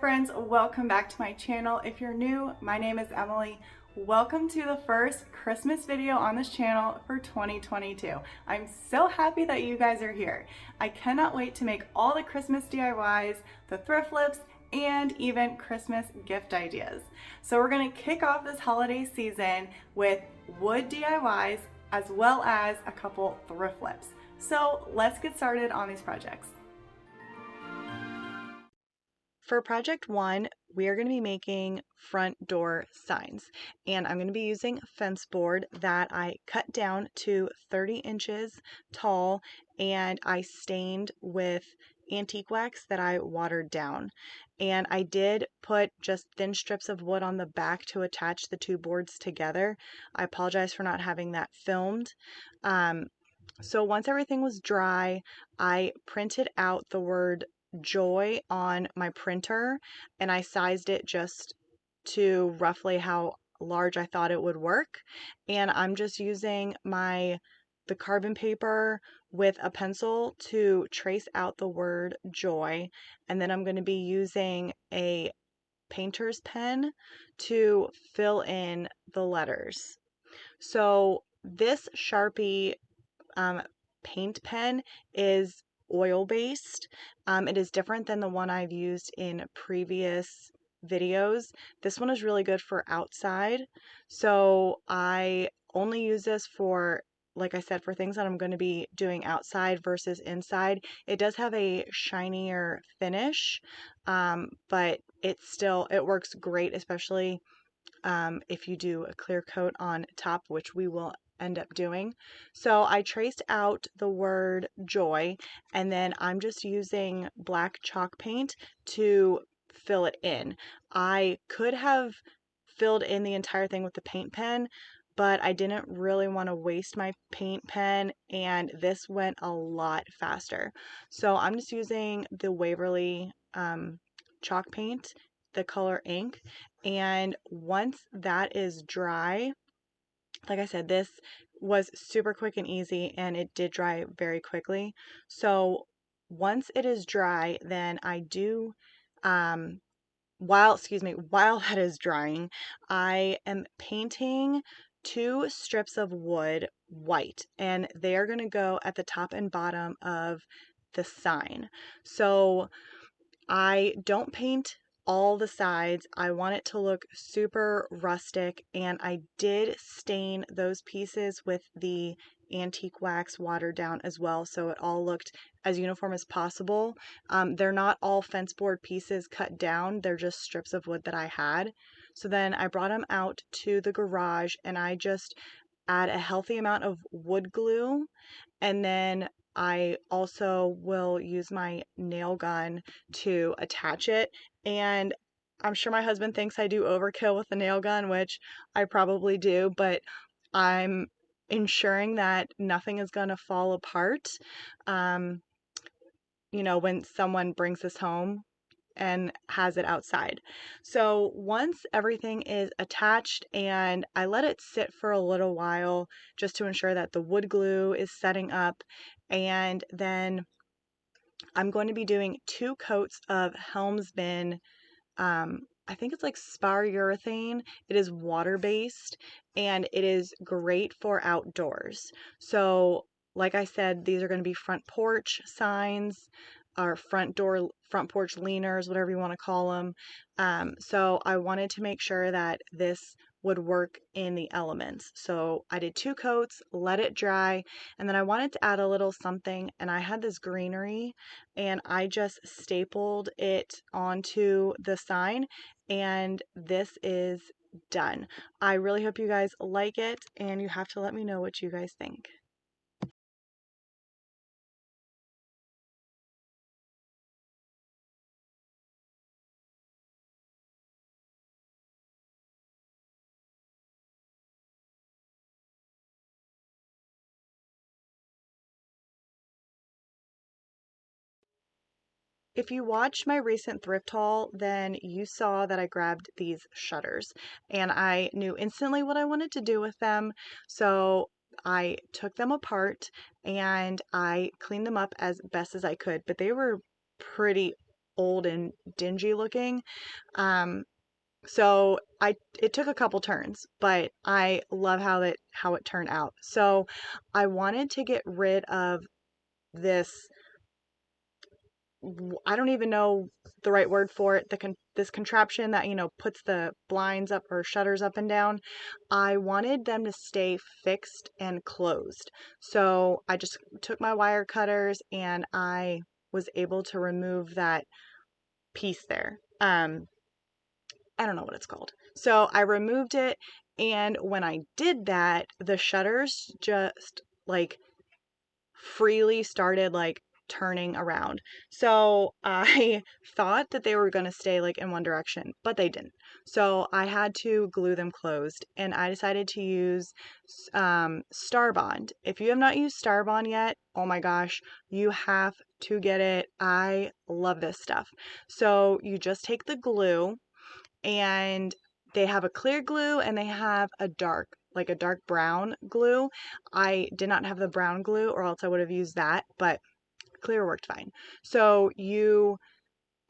friends, welcome back to my channel. If you're new, my name is Emily. Welcome to the first Christmas video on this channel for 2022. I'm so happy that you guys are here. I cannot wait to make all the Christmas DIYs, the thrift flips, and even Christmas gift ideas. So we're gonna kick off this holiday season with wood DIYs as well as a couple thrift flips. So let's get started on these projects. For project one, we are going to be making front door signs, and I'm going to be using fence board that I cut down to 30 inches tall and I stained with antique wax that I watered down. And I did put just thin strips of wood on the back to attach the two boards together. I apologize for not having that filmed. So once everything was dry, I printed out the word joy on my printer and I sized it just to roughly how large I thought it would work. And I'm just using the carbon paper with a pencil to trace out the word joy. And then I'm going to be using a painter's pen to fill in the letters. So this Sharpie paint pen is oil based. It is different than the one I've used in previous videos. This one is really good for outside. So I only use this for, like I said, for things that I'm going to be doing outside versus inside. It does have a shinier finish, but it works great, especially if you do a clear coat on top, which we will end up doing. So I traced out the word joy, and then I'm just using black chalk paint to fill it in. I could have filled in the entire thing with the paint pen, but I didn't really want to waste my paint pen, and this went a lot faster. So I'm just using the Waverly chalk paint, the color ink, and once that is dry, like I said, this was super quick and easy and it did dry very quickly. So once it is dry, then I do, while that is drying, I am painting two strips of wood white, and they are going to go at the top and bottom of the sign. So I don't paint all the sides. I want it to look super rustic, and I did stain those pieces with the antique wax watered down as well, so it all looked as uniform as possible. They're not all fence board pieces cut down, they're just strips of wood that I had. So then I brought them out to the garage and I just add a healthy amount of wood glue, and then I also will use my nail gun to attach it. And I'm sure my husband thinks I do overkill with the nail gun, which I probably do, but I'm ensuring that nothing is going to fall apart, um, when someone brings this home and has it outside. So once everything is attached, and I let it sit for a little while just to ensure that the wood glue is setting up, and then I'm going to be doing 2 coats of Helmsman. I think it's like spar urethane. It is water based and it is great for outdoors. So like I said, these are going to be front porch signs, or front porch leaners, whatever you want to call them. So I wanted to make sure that this would work in the elements. So I did 2 coats, let it dry, and then I wanted to add a little something, and I had this greenery and I just stapled it onto the sign, and this is done. I really hope you guys like it, and you have to let me know what you guys think. If you watched my recent thrift haul, then you saw that I grabbed these shutters and I knew instantly what I wanted to do with them. So I took them apart and I cleaned them up as best as I could, but they were pretty old and dingy looking. So it took a couple turns, but I love how it turned out. So I wanted to get rid of this, I don't even know the right word for it, this contraption that, puts the blinds up or shutters up and down. I wanted them to stay fixed and closed. So I just took my wire cutters and I was able to remove that piece there. I don't know what it's called. So I removed it, and when I did that, the shutters just like freely started like turning around. So I thought that they were going to stay like in one direction, but they didn't. So I had to glue them closed, and I decided to use Star Bond. If you have not used Star Bond yet, oh my gosh, you have to get it. I love this stuff. So you just take the glue, and they have a clear glue and they have like a dark brown glue. I did not have the brown glue, or else I would have used that, but clear worked fine. So you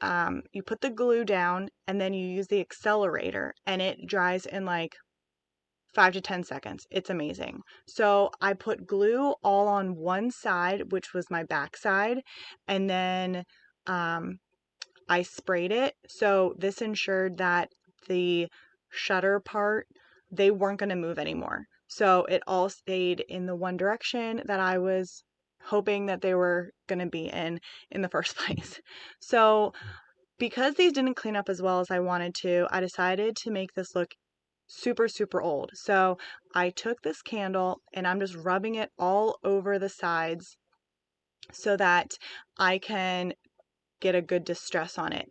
put the glue down, and then you use the accelerator, and it dries in like 5 to 10 seconds. It's amazing. So I put glue all on one side, which was my back side, and then I sprayed it. So this ensured that the shutter part, they weren't going to move anymore. So it all stayed in the one direction that I was hoping that they were going to be in the first place. So because these didn't clean up as well as I wanted to, I decided to make this look super, super old. So I took this candle and I'm just rubbing it all over the sides so that I can get a good distress on it.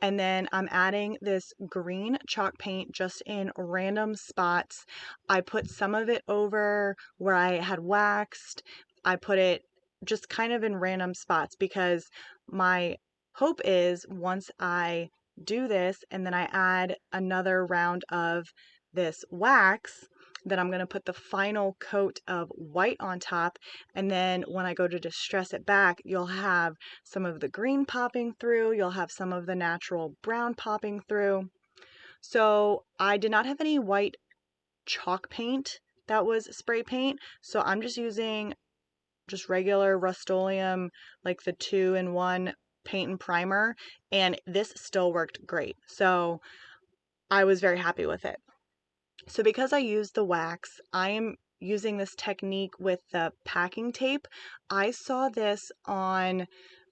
And then I'm adding this green chalk paint just in random spots. I put some of it over where I had waxed. I put it just kind of in random spots because my hope is once I do this and then I add another round of this wax, that I'm going to put the final coat of white on top, and then when I go to distress it back, you'll have some of the green popping through, you'll have some of the natural brown popping through. So I did not have any white chalk paint that was spray paint, so I'm just using just regular Rust-Oleum, like the 2-in-1 paint and primer, and this still worked great. So I was very happy with it. So because I used the wax, I am using this technique with the packing tape. I saw this on,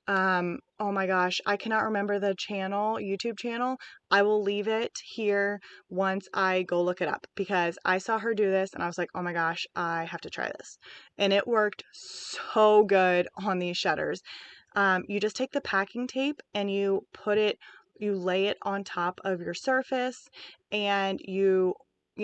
oh my gosh, I cannot remember the YouTube channel. I will leave it here once I go look it up, because I saw her do this and I was like, oh my gosh, I have to try this. And it worked so good on these shutters. You just take the packing tape and you lay it on top of your surface, and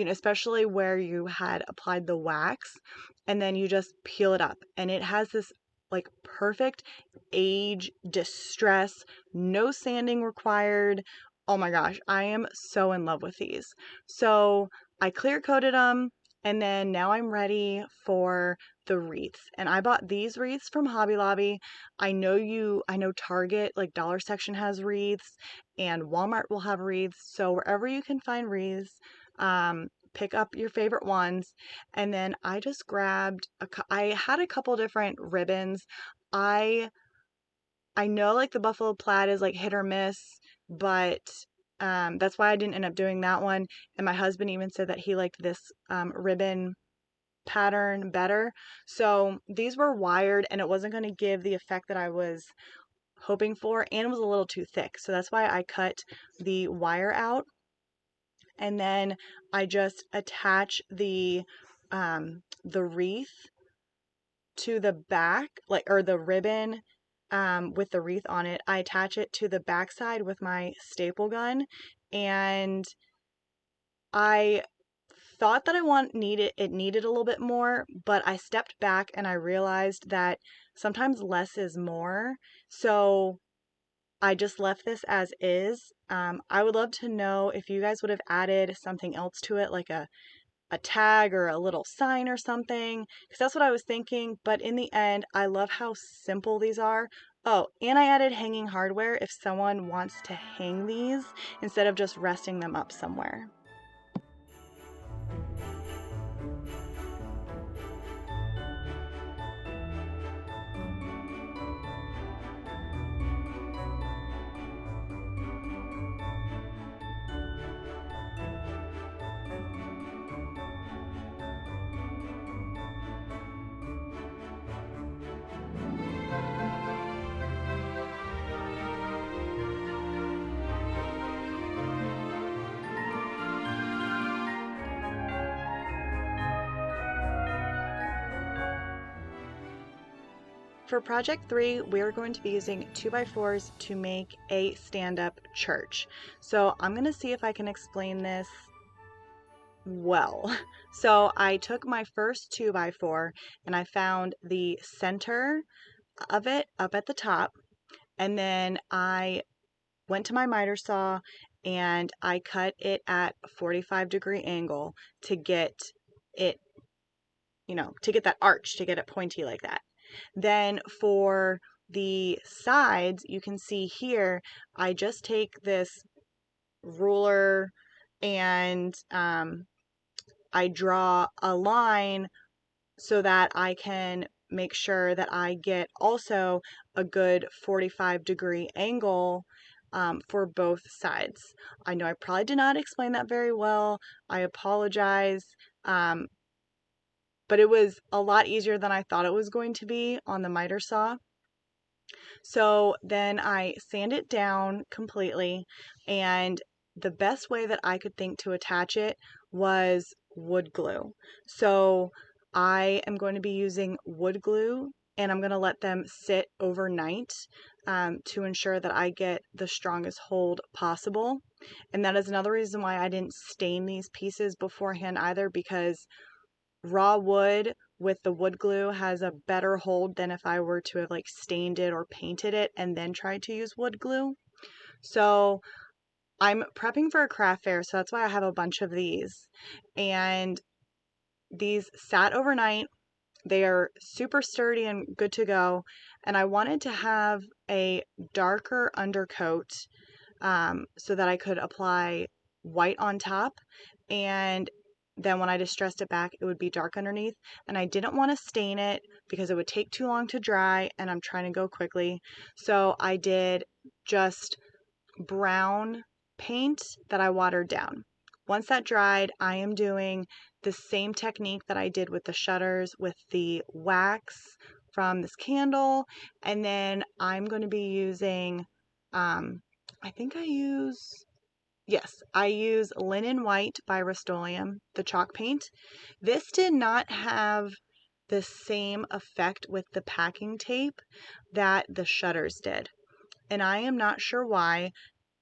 especially where you had applied the wax, and then you just peel it up, and it has this like perfect age distress, no sanding required. Oh my gosh, I am so in love with these. So I clear coated them, and then now I'm ready for the wreaths. And I bought these wreaths from Hobby Lobby. I know Target, like dollar section, has wreaths, and Walmart will have wreaths. So wherever you can find wreaths, pick up your favorite ones. And then I just grabbed I had a couple different ribbons. I know like the buffalo plaid is like hit or miss, but that's why I didn't end up doing that one. And my husband even said that he liked this ribbon pattern better. So these were wired, and it wasn't going to give the effect that I was hoping for, and it was a little too thick. So that's why I cut the wire out, and then I just attach the wreath to the back, like, or the ribbon with the wreath on it. I attach it to the back side with my staple gun, and I thought that it needed a little bit more, but I stepped back and I realized that sometimes less is more. So I just left this as is. I would love to know if you guys would have added something else to it, like a tag or a little sign or something, because that's what I was thinking. But in the end, I love how simple these are. Oh, and I added hanging hardware if someone wants to hang these instead of just resting them up somewhere. For project 3, we're going to be using 2x4s to make a stand-up church. So I'm going to see if I can explain this well. So I took my first 2x4 and I found the center of it up at the top, and then I went to my miter saw and I cut it at a 45-degree angle to get it, to get that arch, to get it pointy like that. Then for the sides, you can see here, I just take this ruler and I draw a line so that I can make sure that I get also a good 45-degree angle for both sides. I know I probably did not explain that very well. I apologize. But it was a lot easier than I thought it was going to be on the miter saw. So then I sand it down completely, and the best way that I could think to attach it was wood glue. So I am going to be using wood glue, and I'm going to let them sit overnight to ensure that I get the strongest hold possible. And that is another reason why I didn't stain these pieces beforehand either, because raw wood with the wood glue has a better hold than if I were to have like stained it or painted it and then tried to use wood glue. So I'm prepping for a craft fair, so that's why I have a bunch of these. And these sat overnight. They are super sturdy and good to go. And I wanted to have a darker undercoat so that I could apply white on top, and then when I distressed it back, it would be dark underneath. And I didn't want to stain it because it would take too long to dry, and I'm trying to go quickly. So I did just brown paint that I watered down. Once that dried, I am doing the same technique that I did with the shutters with the wax from this candle. And then I'm going to be using, I think I use Linen White by Rust-Oleum, the chalk paint. This did not have the same effect with the packing tape that the shutters did, and I am not sure why.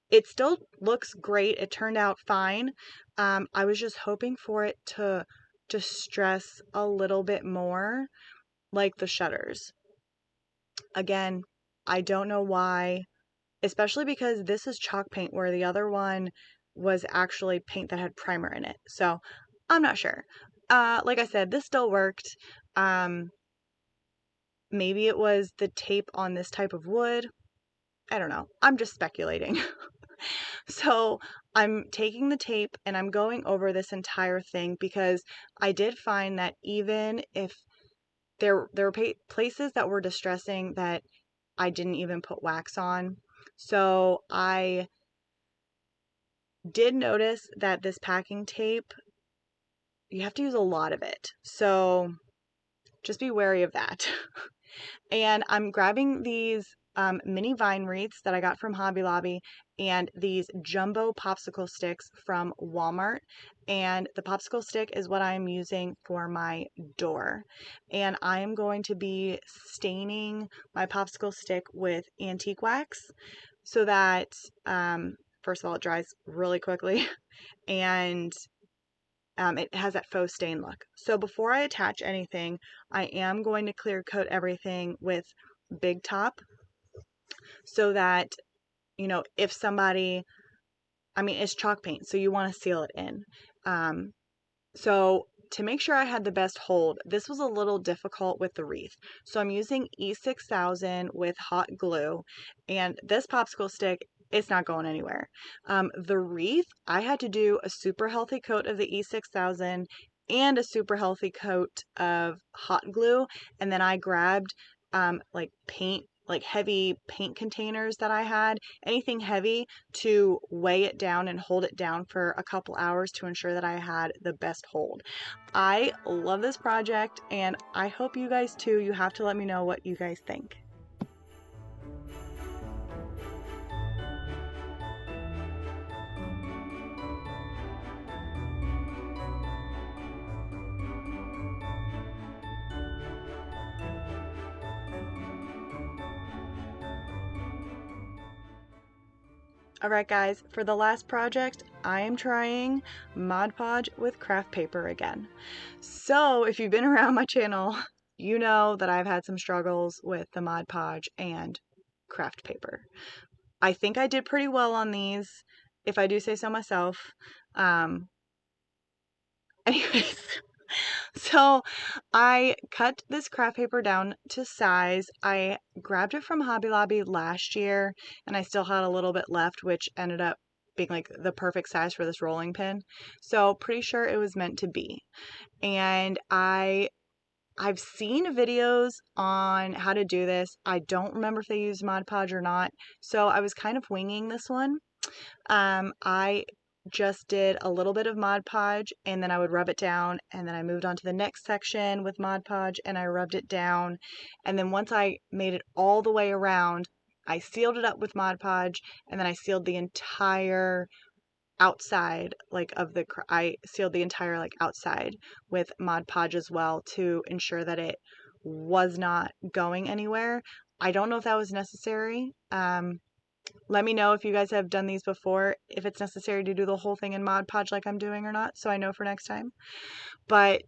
It still looks great. It turned out fine. I was just hoping for it to distress a little bit more like the shutters. Again, I don't know why, especially because this is chalk paint where the other one was actually paint that had primer in it. So I'm not sure. Like I said, this still worked. Maybe it was the tape on this type of wood. I don't know. I'm just speculating. So I'm taking the tape and I'm going over this entire thing because I did find that even if there were places that were distressing that I didn't even put wax on. So I did notice that this packing tape, you have to use a lot of it. So just be wary of that. And I'm grabbing these mini vine wreaths that I got from Hobby Lobby and these jumbo popsicle sticks from Walmart. And the popsicle stick is what I'm using for my door. And I am going to be staining my popsicle stick with antique wax so that, first of all, it dries really quickly and it has that faux stain look. So before I attach anything, I am going to clear coat everything with Big Top so that, if somebody, it's chalk paint, so you want to seal it in. So to make sure I had the best hold, this was a little difficult with the wreath. So I'm using E6000 with hot glue, and this popsicle stick, it's not going anywhere. The wreath, I had to do a super healthy coat of the E6000 and a super healthy coat of hot glue, and then I grabbed like paint, like heavy paint containers that I had, anything heavy to weigh it down and hold it down for a couple hours to ensure that I had the best hold. I love this project and I hope you guys too. You have to let me know what you guys think. Alright guys, for the last project, I am trying Mod Podge with craft paper again. So if you've been around my channel, you know that I've had some struggles with the Mod Podge and craft paper. I think I did pretty well on these, if I do say so myself. Anyways, so I cut this craft paper down to size. I grabbed it from Hobby Lobby last year and I still had a little bit left, which ended up being like the perfect size for this rolling pin. So pretty sure it was meant to be. And I've seen videos on how to do this. I don't remember if they used Mod Podge or not. So I was kind of winging this one. I just did a little bit of Mod Podge and then I would rub it down, and then I moved on to the next section with Mod Podge and I rubbed it down, and then once I made it all the way around, I sealed it up with Mod Podge, and then I sealed the entire outside I sealed the entire like outside with Mod Podge as well to ensure that it was not going anywhere. I don't know if that was necessary. Let me know if you guys have done these before, if it's necessary to do the whole thing in Mod Podge like I'm doing or not, so I know for next time. But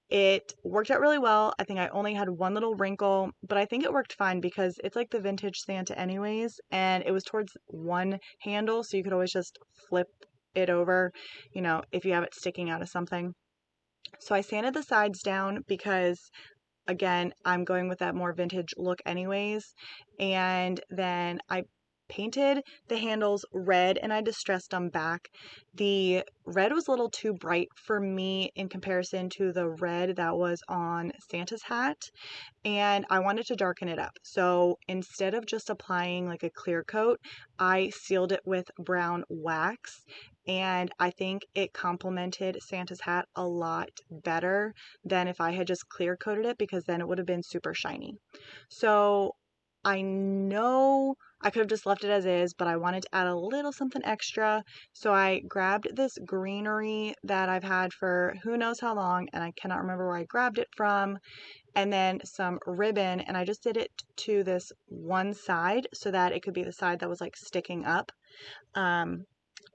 it worked out really well. I think I only had one little wrinkle, but I think it worked fine because it's like the vintage Santa anyways, and it was towards one handle, so you could always just flip it over, if you have it sticking out of something. So I sanded the sides down because again, I'm going with that more vintage look anyways. And then I painted the handles red and I distressed them back. The red was a little too bright for me in comparison to the red that was on Santa's hat, and I wanted to darken it up. So instead of just applying like a clear coat, I sealed it with brown wax, and I think it complemented Santa's hat a lot better than if I had just clear coated it, because then it would have been super shiny. So I know I could have just left it as is, but I wanted to add a little something extra. So I grabbed this greenery that I've had for who knows how long, and I cannot remember where I grabbed it from, and then some ribbon, and I just did it to this one side so that it could be the side that was like sticking up.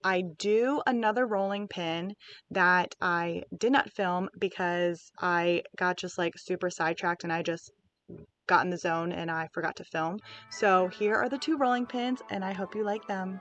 I do another rolling pin that I did not film because I got just like super sidetracked and I just got in the zone and I forgot to film. So here are the two rolling pins and I hope you like them.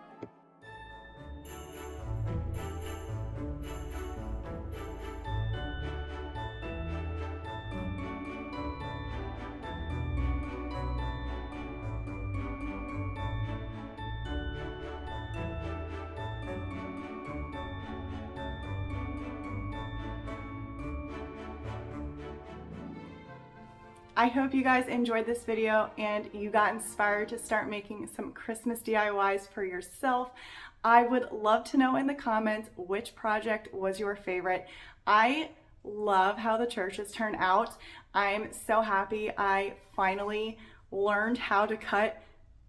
I hope you guys enjoyed this video and you got inspired to start making some Christmas DIYs for yourself. I would love to know in the comments which project was your favorite. I love how the church has turned out. I'm so happy I finally learned how to cut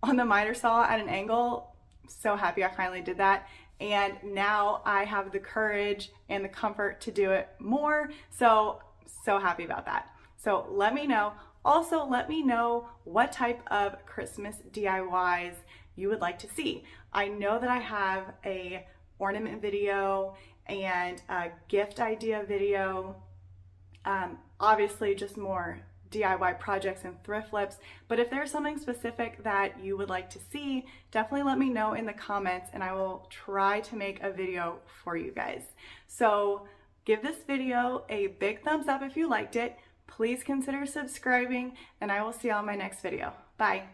on the miter saw at an angle. So happy I finally did that. And now I have the courage and the comfort to do it more. So happy about that. So let me know. Also, let me know what type of Christmas DIYs you would like to see. I know that I have a ornament video and a gift idea video. Obviously just more DIY projects and thrift flips, but if there's something specific that you would like to see, definitely let me know in the comments and I will try to make a video for you guys. So Give this video a big thumbs up if you liked it. Please consider subscribing, and I will see you on my next video. Bye.